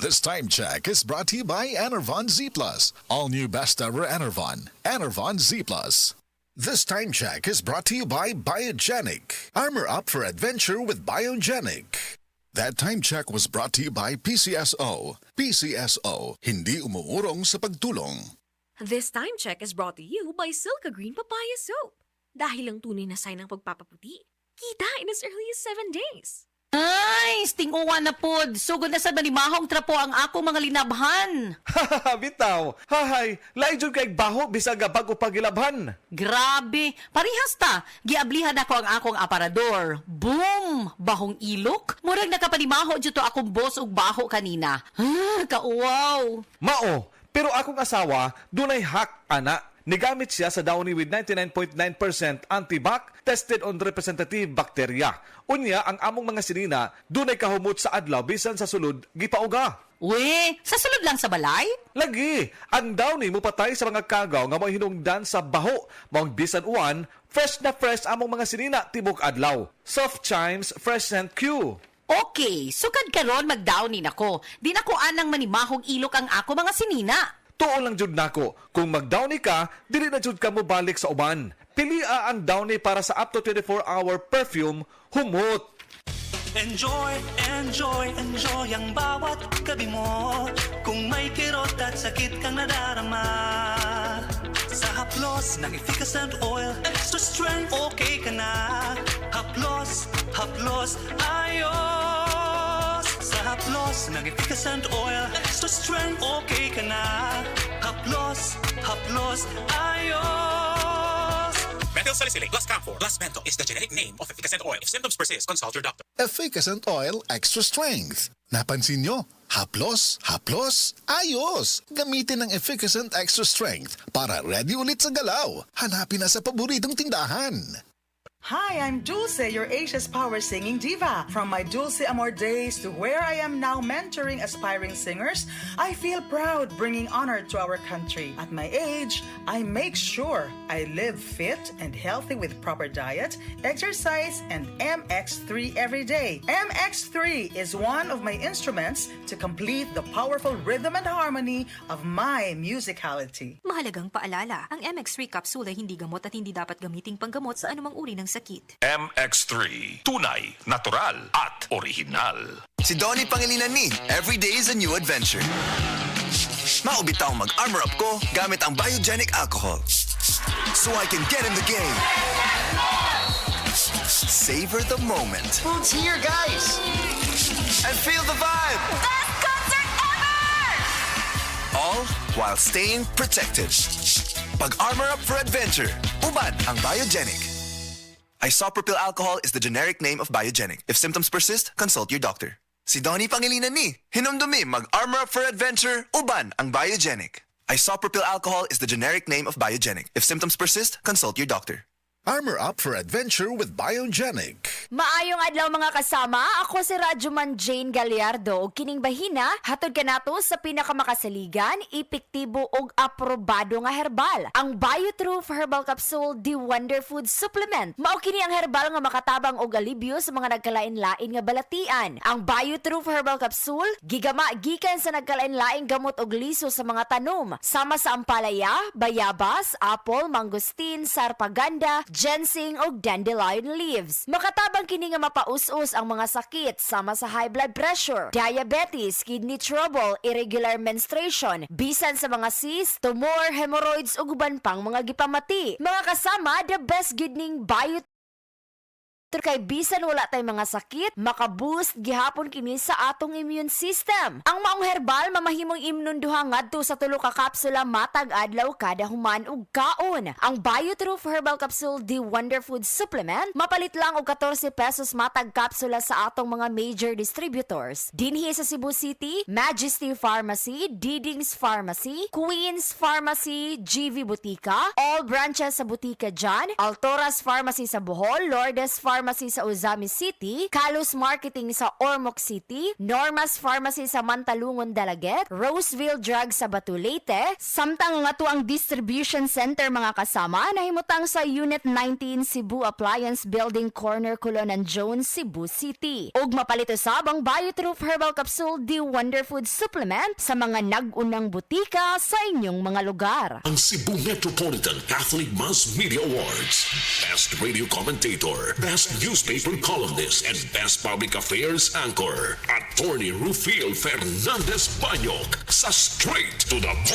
This time check is brought to you by Enervon Z+. All new best ever Enervon. Enervon Z+. This time check is brought to you by Biogenic. Armor up for adventure with Biogenic. That time check was brought to you by PCSO. PCSO, hindi umuurong sa pagtulong. This time check is brought to you by Silka Green Papaya Soap. Dahil ang tunay na sign ng pagpapaputi, kita in as early as 7 days. Ay, stinguwa na pod. Sugod na sa manimahong trapo ang akong mga linabhan. Bitaw, hahay, lain kay baho bisag bago pagilabhan. Grabe, parihas ta. Giablihan ako ang akong aparador. Boom! Bahong ilok. Murag nakapanimaho dito akong boss ug baho kanina. Kauwaw. Mao, pero akong asawa, dunay hack, ana. Nigamit siya sa Downy with 99.9% antibac tested on representative bacteria. Unya, ang among mga sinina, dunay kahumot sa adlaw bisan sa sulod, gipauga. We, sa sulod lang sa balay? Lagi, ang Downy mo patay sa mga kagaw nga may hinungdan sa baho. Maong bisan uwan, fresh na fresh among mga sinina tibok adlaw. Soft Chimes Fresh Scent Q. Okay, sukad karon magdownin ako. Di na ko anang manimahong ilok ang ako mga sinina. Tuon lang jud nako, kung mag-Downy ka, dili na jud ka mo balik sa uban. Pilia ang Downy para sa up to 24-hour perfume, humot. Enjoy, enjoy, enjoy ang bawat gabi mo. Kung may kirot at sakit kang nadarama, sa haplos ng efficacent oil, extra strength, okay ka na. Haplos, haplos, ayos. Sa haplos ng efficacent oil, extra strength, okay ka na. Haplos, haplos, ayos. Methyl salicylate plus camphor plus menthol is the generic name of efficacent oil. If symptoms persist, consult your doctor. Efficacent Oil Extra Strength. Napansin nyo? Haplos, haplos, ayos! Gamitin ang Efficacent Extra Strength para ready ulit sa galaw. Hanapin na sa paboritong tindahan. Hi, I'm Dulce, your Asia's power singing diva. From my Dulce Amor days to where I am now mentoring aspiring singers, I feel proud bringing honor to our country. At my age, I make sure I live fit and healthy with proper diet, exercise, and MX3 every day. MX3 is one of my instruments to complete the powerful rhythm and harmony of my musicality. Mahalagang paalala, ang MX3 capsule ay hindi gamot at hindi dapat gamiting panggamot sa anumang uri ng sakit. MX3. Tunay, natural, at original. Si Donnie Pangilinan ni, every day is a new adventure. Maubitaw mag-armor up ko gamit ang Biogenic alcohol. So I can get in the game. Savor the moment. Food's here, guys! And feel the vibe. Best concert ever! All while staying protected. Pag-armor up for adventure. Uban ang Biogenic. Isopropyl alcohol is the generic name of Biogenic. If symptoms persist, consult your doctor. Si Donnie Pangilinan ni, hinumdumi mag-armor up for adventure, uban ang Biogenic. Isopropyl alcohol is the generic name of Biogenic. If symptoms persist, consult your doctor. Armor up for adventure with Biogenic. Maayong adlaw mga kasama, ako si Radyoman Jane Gallardo ug kining bahina hatod kanato sa pinakamakasaligan, epektibo ug aprobado nga herbal, ang BioTruth Herbal Capsule The Wonder Food Supplement. Mao kini ang herbal nga makatabang og alibyo sa mga nagkalain-lain nga balatian. Ang BioTruth Herbal Capsule gigama gikan sa nagkalain-laing gamot og liso sa mga tanom, sama sa ampalaya, bayabas, apple, mangosteen, sarpaganda, ginseng o dandelion leaves. Makatabang kini nga mapaus-us ang mga sakit sama sa high blood pressure, diabetes, kidney trouble, irregular menstruation, bisan sa mga cyst, tumor, hemorrhoids ug uban pang mga gipamati. Mga kasama, the best good ning bio kay bisan wala tay mga sakit, makaboost gihapon kini sa atong immune system. Ang maong herbal mamahimong imnunduha ngadto sa 3 ka kapsula matag adlaw kada human ug kaon. Ang BioTruth Herbal Capsule The Wonder Food Supplement mapalit lang og 14 pesos matag kapsula sa atong mga major distributors. Dinhi sa Cebu City, Majesty Pharmacy, Didings Pharmacy, Queens Pharmacy, GV Butika, all branches sa Butika John, Altoras Pharmacy sa Bohol, Lourdes Pharmacy Pharmacy sa Ozami City, Kalos Marketing sa Ormoc City, Normas Pharmacy sa Mantalungon, Dalaget, Roseville Drug sa Batu, Leyte, samtang nga to ang distribution center mga kasama nahimutang sa Unit 19 Cebu Appliance Building Corner Colonan Jones, Cebu City. Ug mapalito sabang Biotroof Herbal Capsule The Wonder Food Supplement sa mga nag-unang butika sa inyong mga lugar. Ang Cebu Metropolitan Catholic Mass Media Awards. Best Radio Commentator, Best Newspaper Columnist, and Best Public Affairs Anchor. Attorney Rufil Fernandez Banyok sa Straight to the Point.